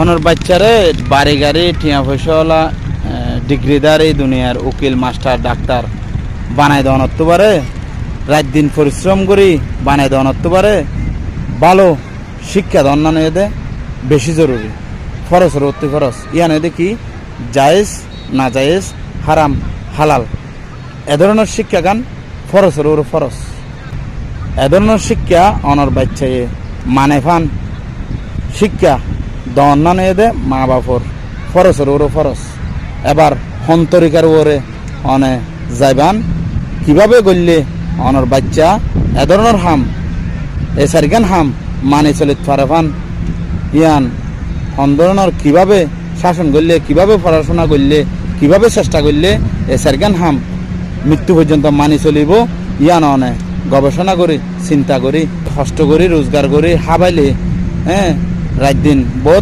অনর বাচ্চারে বাড়ি গাড়ি টিয়া পয়সাওয়ালা ডিগ্রিদার এই দুনিয়ার উকিল মাস্টার ডাক্তার বানাই দেওয়া নত্ত পারে, রাত দিন পরিশ্রম করি বানাই দেওয়া নত্ত পারে। ভালো শিক্ষা অন্যান্য এদের বেশি জরুরি, ফরসের অতি ফরস। ইয়ান এদের কি জায়েজ না জায়েজ, হারাম হালাল, এ ধরনের শিক্ষা গান ফরসের ওর ফরস। এ ধরনের শিক্ষা অনর বাচ্চায় মানে ফান শিক্ষা দন্না নিয়ে দে মা বাপর ফরসের ওর ফরস। এবার হন্তরিকার ওরে অনে যাইবান কিভাবে গড়লে অনর বাচ্চা এ ধরনের হাম এ সারিগান হাম মানে চলিত ফারেফান ইয়ান হন্দরণর কিভাবে শাসন করলে, কিভাবে পড়াশোনা করলে, কিভাবে চেষ্টা করলে এ সারিগান হাম মৃত্যু পর্যন্ত মানি চলিব, ইয়ান অনে গবেষণা করি চিন্তা করি কষ্ট করি রোজগার করি হাবাইলে রাত দিন বহুত